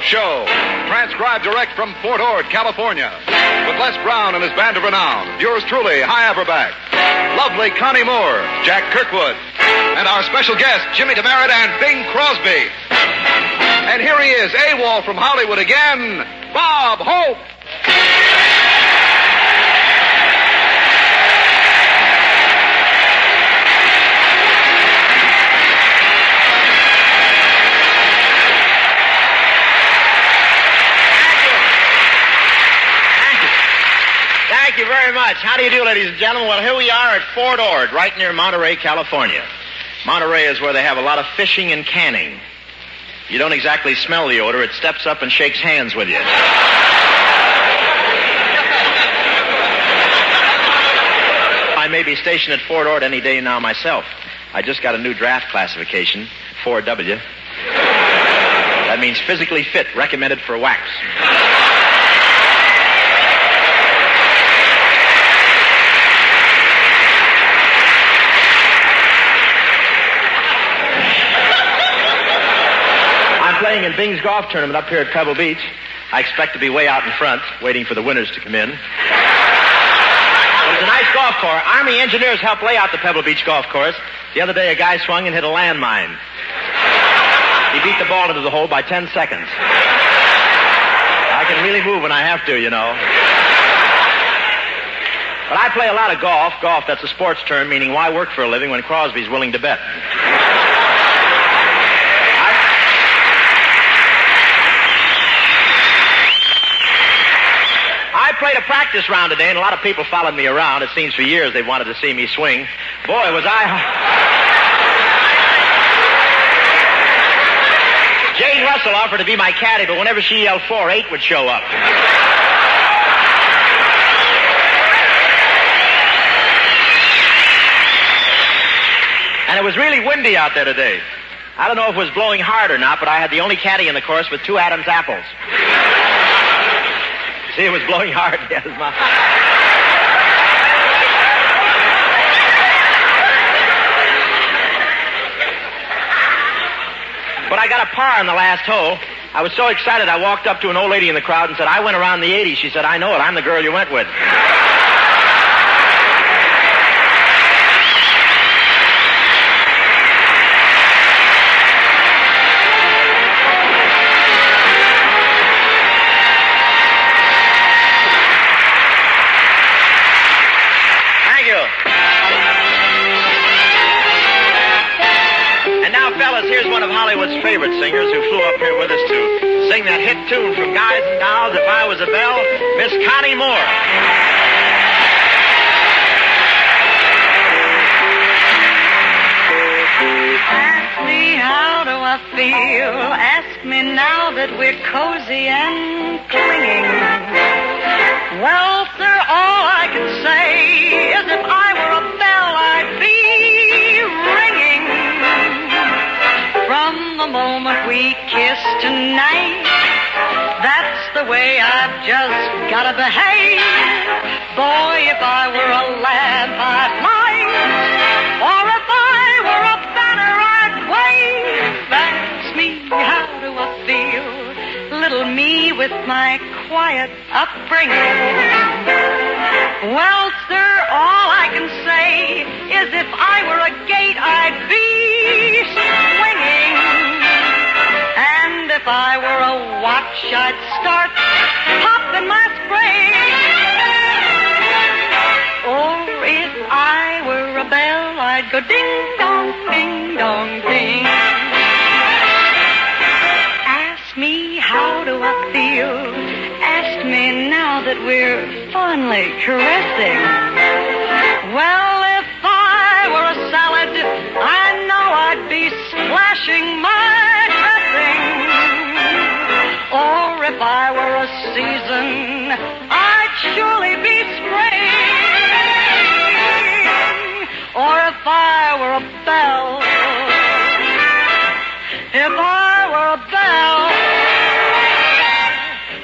Show, transcribed direct from Fort Ord, California, with Les Brown and his band of renown, yours truly, High Averback, lovely Connie Moore, Jack Kirkwood, and our special guest, Jimmy Demaret and Bing Crosby. And here he is, AWOL from Hollywood again, Bob Hope. Thank you very much. How do you do, ladies and gentlemen? Well, here we are at Fort Ord, right near Monterey, California. Monterey is where they have a lot of fishing and canning. You don't exactly smell the odor. It steps up and shakes hands with you. I may be stationed at Fort Ord any day now myself. I just got a new draft classification, 4W. That means physically fit, recommended for wax. Playing in Bing's golf tournament up here at Pebble Beach. I expect to be way out in front, waiting for the winners to come in. But it's a nice golf course. Army engineers help lay out the Pebble Beach golf course. The other day, a guy swung and hit a landmine. He beat the ball into the hole by 10 seconds. I can really move when I have to, you know. But I play a lot of golf. Golf, that's a sports term, meaning why work for a living when Crosby's willing to bet? I played a practice round today, and a lot of people followed me around. It seems for years they've wanted to see me swing. Boy, was I... Jane Russell offered to be my caddy, but whenever she yelled 4, 8 would show up. And it was really windy out there today. I don't know if it was blowing hard or not, but I had the only caddy in the course with 2 Adam's apples. See, it was blowing hard. Yes, But I got a par on the last hole. I was so excited, I walked up to an old lady in the crowd and said, I went around the 80. She said, I know it. I'm the girl you went with. Here's one of Hollywood's favorite singers who flew up here with us to sing that hit tune from Guys and Dolls, If I Was a Belle, Miss Connie Moore. Ask me how do I feel, ask me now that we're cozy and clinging. Well, sir, all I can say is if I were a belle, I'd be ringing. From the moment we kiss tonight, that's the way I've just gotta behave. Boy, if I were a lamp, I'd light, or if I were a banner, I'd wave. Ask me, how do I feel? Little me with my quiet upbringing. Well, sir, all I can say is if I were a gate, I'd be swinging. And if I were a watch, I'd start popping my spring. Or if I were a bell, I'd go ding-dong, ding-dong, ding. Ask me, how do I feel? Ask me now that we're fondly caressing. Well, if I were a salad, I know I'd be splashing my dressing. Or if I were a season, I'd surely be spring. Or if I were a bell, if I were a bell,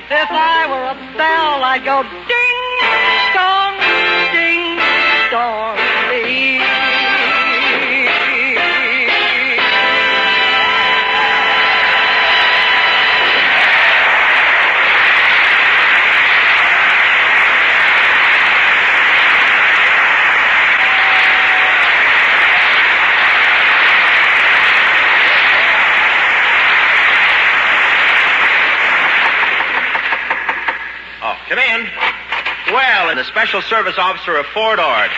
if I were a bell, I'd go ding-dong, ding-dong, ding. the Special Service Officer of Fort Ord.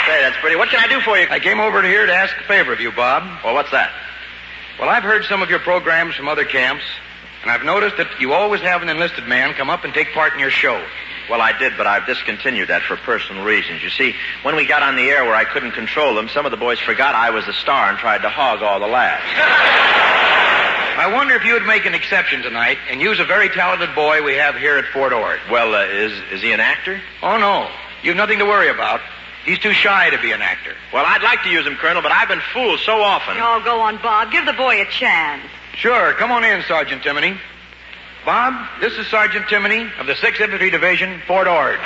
Say, that's pretty. What can I do for you? I came over here to ask a favor of you, Bob. Well, what's that? Well, I've heard some of your programs from other camps, and I've noticed that you always have an enlisted man come up and take part in your show. Well, I did, but I've discontinued that for personal reasons. You see, when we got on the air where I couldn't control them, some of the boys forgot I was the star and tried to hog all the laughs. I wonder if you would make an exception tonight and use a very talented boy we have here at Fort Ord. Well, is he an actor? Oh, no. You've nothing to worry about. He's too shy to be an actor. Well, I'd like to use him, Colonel, but I've been fooled so often. Oh, go on, Bob. Give the boy a chance. Sure. Come on in, Sergeant Timoney. Bob, this is Sergeant Timoney of the 6th Infantry Division, Fort Ord. Hiya,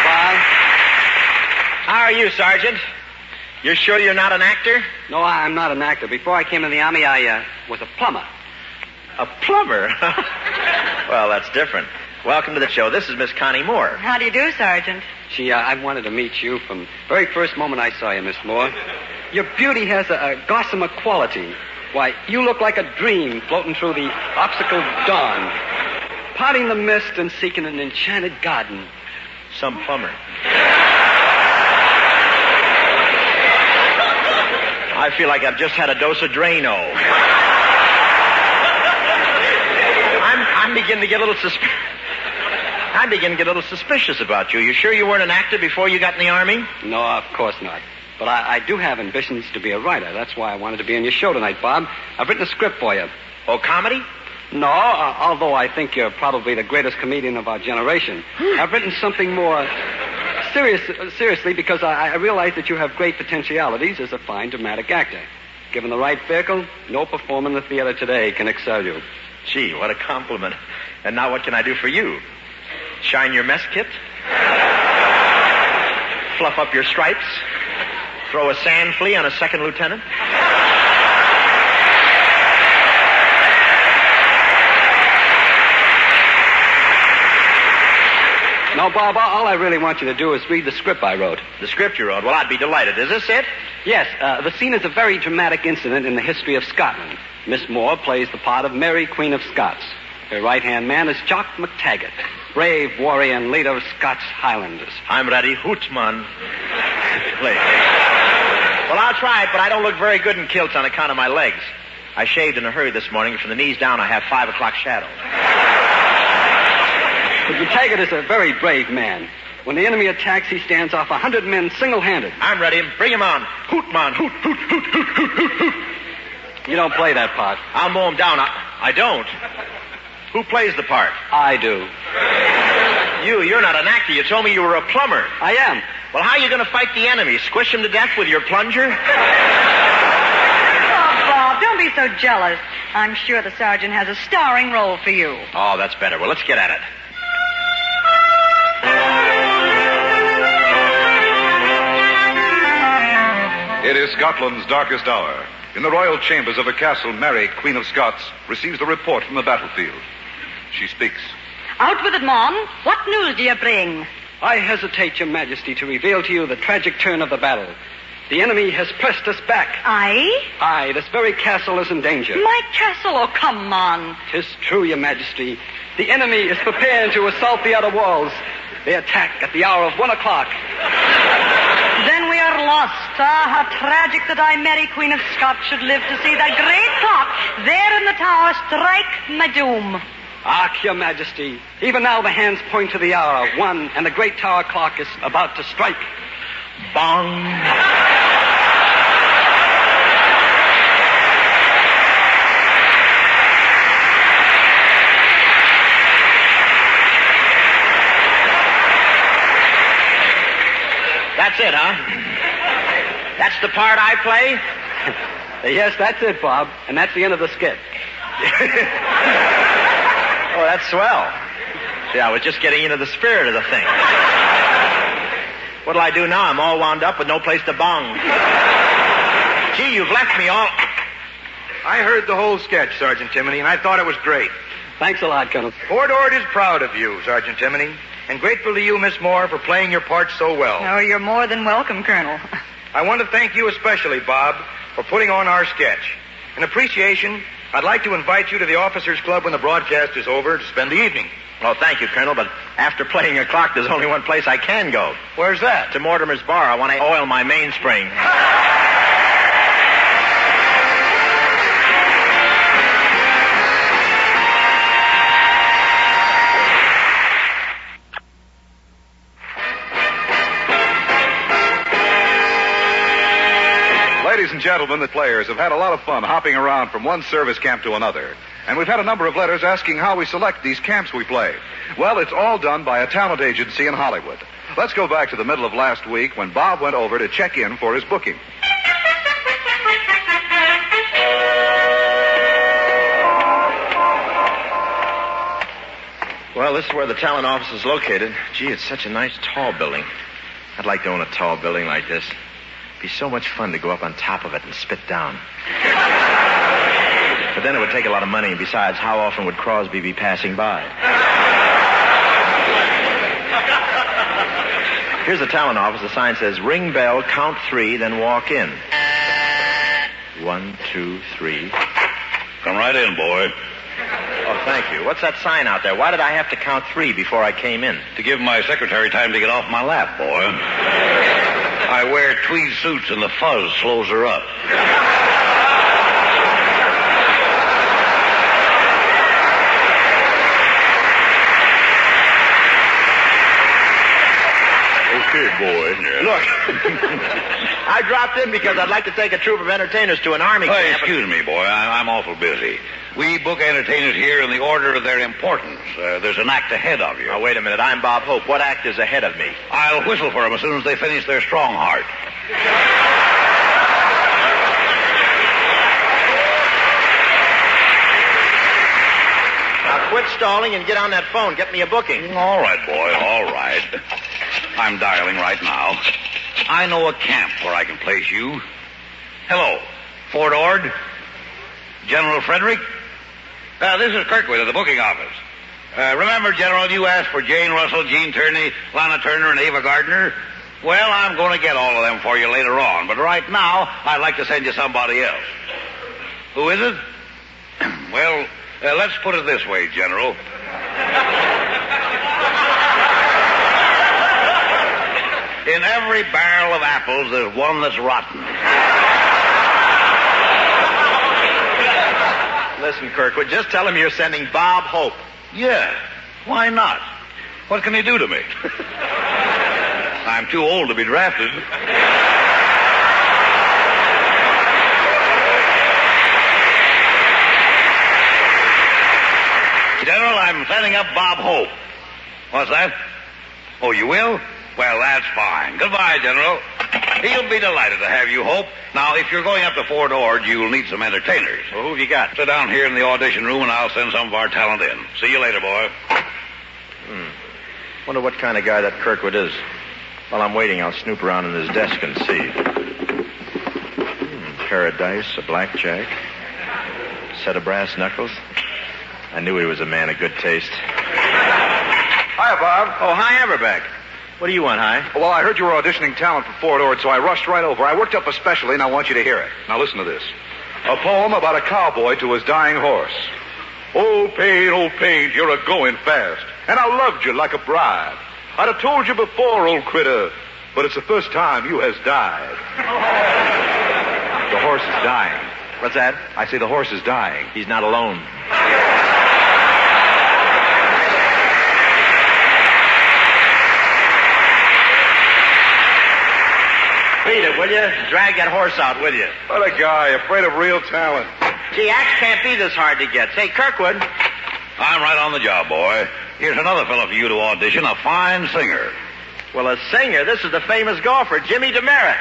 Bob. How are you, Sergeant? You're sure you're not an actor? No, I'm not an actor. Before I came in the Army, I was a plumber. A plumber? Well, that's different. Welcome to the show. This is Miss Connie Moore. How do you do, Sergeant? I wanted to meet you from the very first moment I saw you, Miss Moore. Your beauty has a gossamer quality. Why, you look like a dream floating through the obstacle dawn, parting the mist and seeking an enchanted garden. Some plumber. I feel like I've just had a dose of Drano. I'm beginning to get a little suspicious about you. You sure you weren't an actor before you got in the Army? No, of course not. But I do have ambitions to be a writer. That's why I wanted to be on your show tonight, Bob. I've written a script for you. Oh, comedy? No, although I think you're probably the greatest comedian of our generation. I've written something more seriously because I realize that you have great potentialities as a fine dramatic actor. Given the right vehicle, no performer in the theater today can excel you. Gee, what a compliment. And now what can I do for you? Shine your mess kit? Fluff up your stripes? Throw a sand flea on a second lieutenant? No, Bob, all I really want you to do is read the script I wrote. The script you wrote? Well, I'd be delighted. Is this it? Yes, the scene is a very dramatic incident in the history of Scotland. Miss Moore plays the part of Mary, Queen of Scots. Her right-hand man is Jock McTaggart, brave warrior and leader of Scots Highlanders. I'm ready. Hootman. Please. Well, I'll try it, but I don't look very good in kilts on account of my legs. I shaved in a hurry this morning. From the knees down, I have 5 o'clock shadow. But McTaggart is a very brave man. When the enemy attacks, he stands off 100 men single-handed. I'm ready. Bring him on. Hootman. Hoot, hoot, hoot, hoot, hoot, hoot, hoot. You don't play that part. I'll mow him down. I don't. Who plays the part? I do. You're not an actor. You told me you were a plumber. I am. Well, how are you going to fight the enemy? Squish him to death with your plunger? Oh, Bob, don't be so jealous. I'm sure the sergeant has a starring role for you. Oh, that's better. Well, let's get at it. It is Scotland's darkest hour. In the royal chambers of a castle, Mary, Queen of Scots, receives the report from the battlefield. She speaks. Out with it, Mom. What news do you bring? I hesitate, Your Majesty, to reveal to you the tragic turn of the battle. The enemy has pressed us back. Aye, this very castle is in danger. My castle? Oh, come on. 'Tis true, Your Majesty. The enemy is preparing to assault the outer walls. They attack at the hour of 1 o'clock. Then we are lost. Ah, how tragic that I, Mary, Queen of Scots, should live to see that great clock there in the tower strike my doom. Ark, Your Majesty. Even now the hands point to the hour 1, and the great tower clock is about to strike. Bong. That's it, huh? That's the part I play? Yes, that's it, Bob. And that's the end of the skit. Oh, that's swell. See, I was just getting into the spirit of the thing. What'll I do now? I'm all wound up with no place to bong. Gee, you've left me all... I heard the whole sketch, Sergeant Timoney, and I thought it was great. Thanks a lot, Colonel. Fort Ord is proud of you, Sergeant Timoney. and grateful to you, Miss Moore, for playing your part so well. Oh, you're more than welcome, Colonel. I want to thank you especially, Bob, for putting on our sketch. In appreciation, I'd like to invite you to the Officers Club when the broadcast is over to spend the evening. Oh, thank you, Colonel, but after playing your clock, there's only one place I can go. Where's that? To Mortimer's Bar. I want to oil my mainspring. Ladies and gentlemen, the players have had a lot of fun hopping around from one service camp to another. And we've had a number of letters asking how we select these camps we play. Well, it's all done by a talent agency in Hollywood. Let's go back to the middle of last week when Bob went over to check in for his booking. Well, this is where the talent office is located. Gee, it's such a nice tall building. I'd like to own a tall building like this. It'd be so much fun to go up on top of it and spit down. But then it would take a lot of money, and besides, how often would Crosby be passing by? Here's the talent office. The sign says, ring bell, count 3, then walk in. 1, 2, 3. Come right in, boy. Oh, thank you. What's that sign out there? Why did I have to count 3 before I came in? To give my secretary time to get off my lap, boy. I wear tweed suits and the fuzz slows her up. Okay, boy. Yeah. Look, I dropped in because I'd like to take a troop of entertainers to an army camp. Excuse me, boy. I'm awful busy. We book entertainers here in the order of their importance. There's an act ahead of you. Oh, wait a minute. I'm Bob Hope. What act is ahead of me? I'll whistle for them as soon as they finish their strong heart. Now, quit stalling and get on that phone. Get me a booking. All right, boy. All right. I'm dialing right now. I know a camp where I can place you. Hello. Fort Ord? General Frederick? This is Kirkwood of the booking office. Remember, General, you asked for Jane Russell, Jean Turney, Lana Turner, and Ava Gardner? Well, I'm going to get all of them for you later on, but right now, I'd like to send you somebody else. Who is it? Well, let's put it this way, General. In every barrel of apples, there's one that's rotten. Listen, Kirkwood, just tell him you're sending Bob Hope. Yeah, why not? What can he do to me? I'm too old to be drafted. General, I'm sending up Bob Hope. What's that? Oh, you will? Well, that's fine. Goodbye, General. He'll be delighted to have you, Hope. Now, if you're going up to Fort Ord, you'll need some entertainers. Well, who have you got? Sit down here in the audition room, and I'll send some of our talent in. See you later, boy. Wonder what kind of guy that Kirkwood is. While I'm waiting, I'll snoop around in his desk and see. Pair of dice, a blackjack, set of brass knuckles. I knew he was a man of good taste. Hiya, Bob. Oh, hi, Everbeck. What do you want, Hi? Well, I heard you were auditioning talent for Fort Ord, so I rushed right over. I worked up a special, and I want you to hear it. Now, listen to this. A poem about a cowboy to his dying horse. Old Page, you're a-going fast, and I loved you like a bride. I'd have told you before, old critter, but it's the first time you has died. The horse is dying. What's that? I say the horse is dying. He's not alone. Beat it, will you? Drag that horse out, will you? What a guy, afraid of real talent. Gee, acts can't be this hard to get. Say, Kirkwood. I'm right on the job, boy. Here's another fellow for you to audition, a fine singer. Well, a singer? This is the famous golfer, Jimmy Demaret.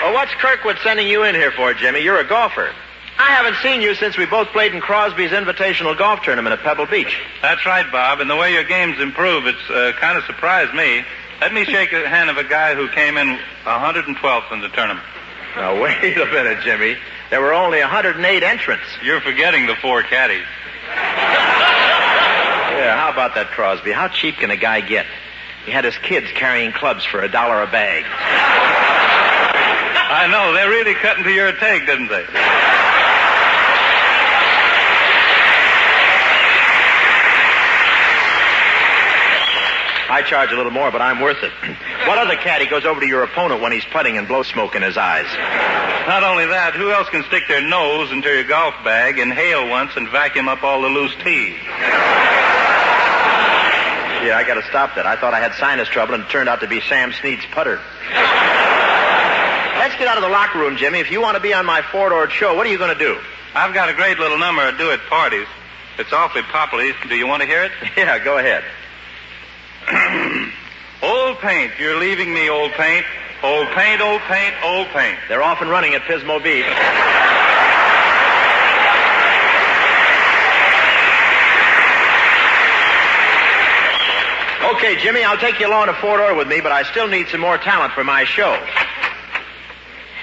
Well, what's Kirkwood sending you in here for, Jimmy? You're a golfer. I haven't seen you since we both played in Crosby's Invitational Golf Tournament at Pebble Beach. That's right, Bob. And the way your game's improved, it's kind of surprised me. Let me shake the hand of a guy who came in 112th in the tournament. Now, wait a minute, Jimmy. There were only 108 entrants. You're forgetting the 4 caddies. Yeah, how about that, Crosby? How cheap can a guy get? He had his kids carrying clubs for $1 a bag. I know. They really cut into your take, didn't they? I charge a little more, but I'm worth it. What other caddy goes over to your opponent when he's putting and blows smoke in his eyes? Not only that, who else can stick their nose into your golf bag, inhale once, and vacuum up all the loose tees? Yeah, I got to stop that. I thought I had sinus trouble, and it turned out to be Sam Snead's putter. Let's get out of the locker room, Jimmy. If you want to be on my four-doored show, what are you going to do? I've got a great little number I do at parties. It's awfully popular. Do you want to hear it? Yeah, go ahead. Old paint, you're leaving me, old paint. Old paint, old paint, old paint. They're off and running at Pismo Beach. Okay, Jimmy, I'll take you along to Fort Ord with me, but I still need some more talent for my show.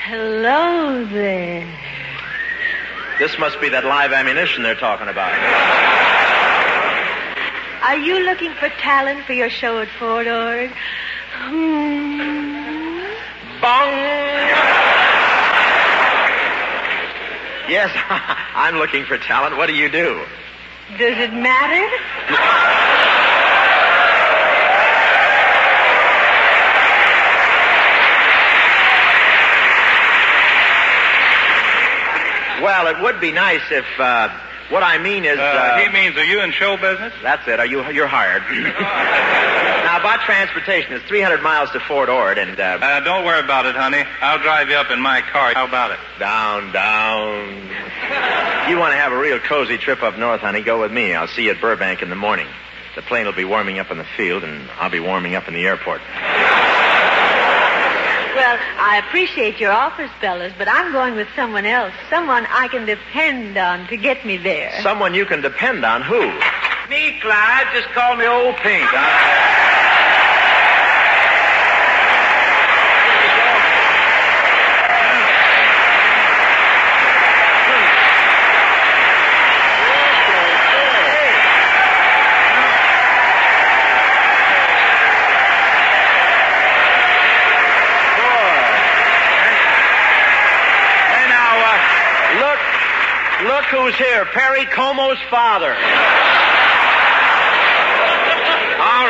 Hello there. This must be that live ammunition they're talking about. Are you looking for talent for your show at Fort Ord? Bong! Yes, I'm looking for talent. What do you do? Does it matter? Well, it would be nice if, what I mean is... he means, are you in show business? That's it. You're hired. Now, about transportation, it's 300 miles to Fort Ord, and... don't worry about it, honey. I'll drive you up in my car. How about it? Down. You want to have a real cozy trip up north, honey, go with me. I'll see you at Burbank in the morning. The plane will be warming up in the field, and I'll be warming up in the airport. Well, I appreciate your offers, fellas, but I'm going with someone else. Someone I can depend on to get me there. Someone you can depend on? Who? Me, Clyde. Just call me Old Paint. Look who's here. Perry Como's father. All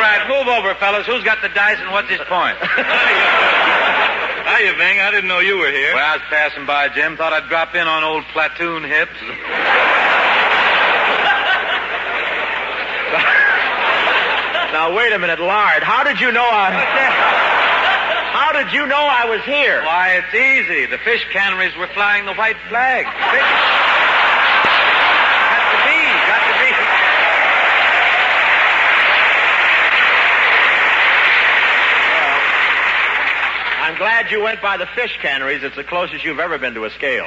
right, move over, fellas. Who's got the dice and what's his point? Hiya, Bing. I didn't know you were here. Well, I was passing by, Jim. Thought I'd drop in on old platoon hips. Now, wait a minute, Lard. How did you know I was here? Why, it's easy. The fish canneries were flying the white flag. Got to be. Well, I'm glad you went by the fish canneries. It's the closest you've ever been to a scale.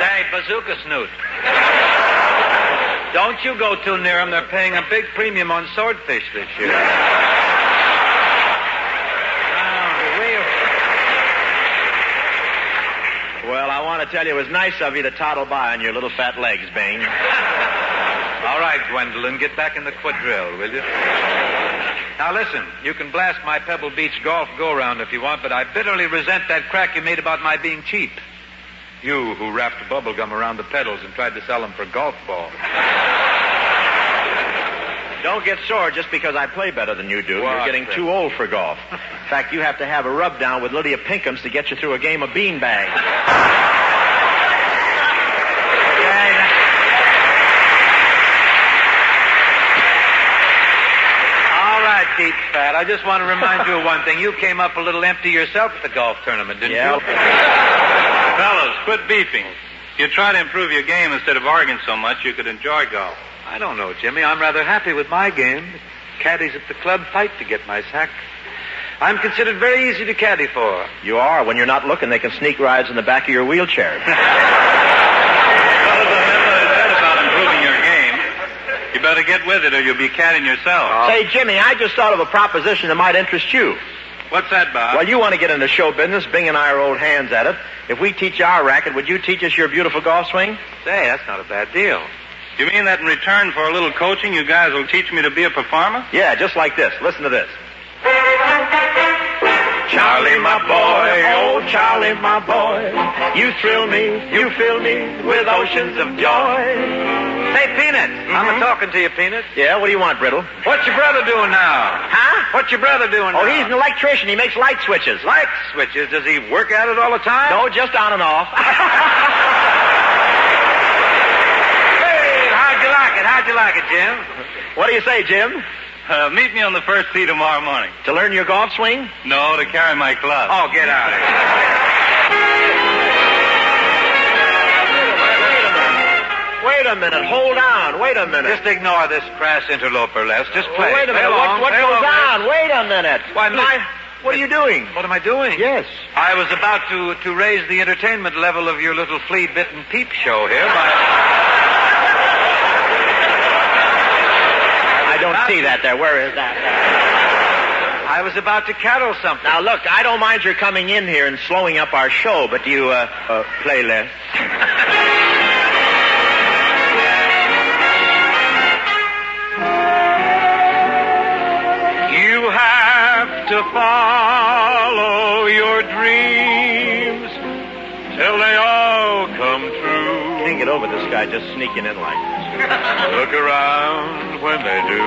Say, bazooka snoot. Don't you go too near them. They're paying a big premium on swordfish this year. Well, I want to tell you, it was nice of you to toddle by on your little fat legs, Bing. All right, Gwendolyn, get back in the quadrille, will you? Now, listen, you can blast my Pebble Beach golf go-round if you want, but I bitterly resent that crack you made about my being cheap. You who wrapped bubble gum around the pedals and tried to sell them for golf balls. Don't get sore just because I play better than you do. What? You're getting too old for golf. In fact, you have to have a rub-down with Lydia Pinkham's to get you through a game of beanbag. All right, Pete Fat, I just want to remind you of one thing. You came up a little empty yourself at the golf tournament, didn't you? Fellas, quit beefing. If you try to improve your game instead of arguing so much, you could enjoy golf. I don't know, Jimmy. I'm rather happy with my game. Caddies at the club fight to get my sack. I'm considered very easy to caddy for. You are. When you're not looking, they can sneak rides in the back of your wheelchair. Fellas, remember what I said about improving your game. You better get with it or you'll be caddying yourself. Say, Jimmy, I just thought of a proposition that might interest you. What's that, Bob? Well, you want to get into show business. Bing and I are old hands at it. If we teach you our racket, would you teach us your beautiful golf swing? Say, that's not a bad deal. You mean that in return for a little coaching, you guys will teach me to be a performer? Yeah, just like this. Listen to this. Charlie, my boy, oh, Charlie, my boy, you thrill me, you fill me with oceans of joy. Say, Peanut, I'm talking to you, Peanut. Yeah, what do you want, Brittle? What's your brother doing now? Huh? What's your brother doing now? Oh, he's an electrician. He makes light switches. Light switches? Does he work at it all the time? No, just on and off. Hey, how'd you like it? How'd you like it, Jim? What do you say, Jim? Meet me on the first tee tomorrow morning. To learn your golf swing? No, to carry my club. Oh, get out of here. Wait a minute. Hold on. Wait a minute. Just ignore this crass interloper, Les. Just play. Wait a minute. What goes on? Wait a minute. Why, what are you doing? What am I doing? Yes. I was about to raise the entertainment level of your little flea-bitten peep show here by... I don't see that there. Where is that? I was about to carol something. Now, look, I don't mind your coming in here and slowing up our show, but do you, play less? You have to follow your dreams till they all come true. Can't get over this guy just sneaking in like this. Look around when they do,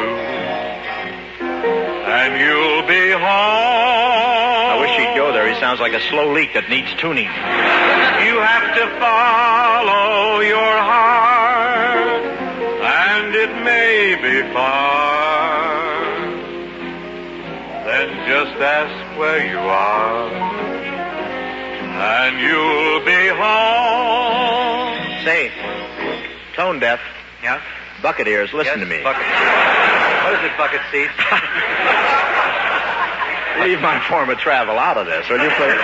and you'll be home. I wish he'd go there. He sounds like a slow leak that needs tuning. You have to follow your heart, and it may be far. Then just ask where you are, and you'll be home. Say, tone deaf. Yeah? Bucket ears, listen to me. Bucket. What is it, bucket seats? Leave my form of travel out of this, will you, please?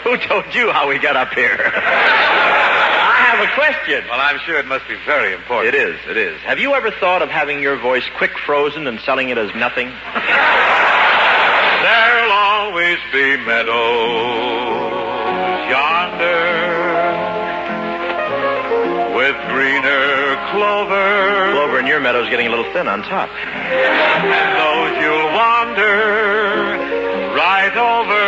Who told you how we got up here? I have a question. Well, I'm sure it must be very important. It is. Have you ever thought of having your voice quick frozen and selling it as nothing? There'll always be meadows yonder with greener clover. Clover in your meadow's getting a little thin on top. And those you'll wander right over.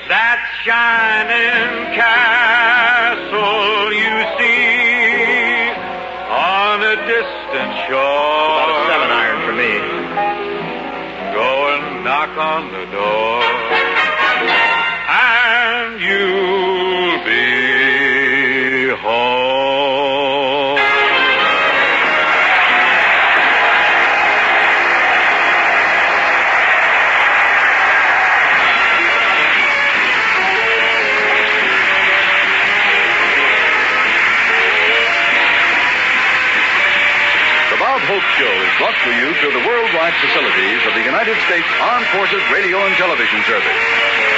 That shining castle you see on a distant shore. About a 7-iron for me. Go and knock on the door, and you'll be home. The Bob Hope Show is brought to you through the worldwide facilities of the United States Armed Forces Radio and Television Service.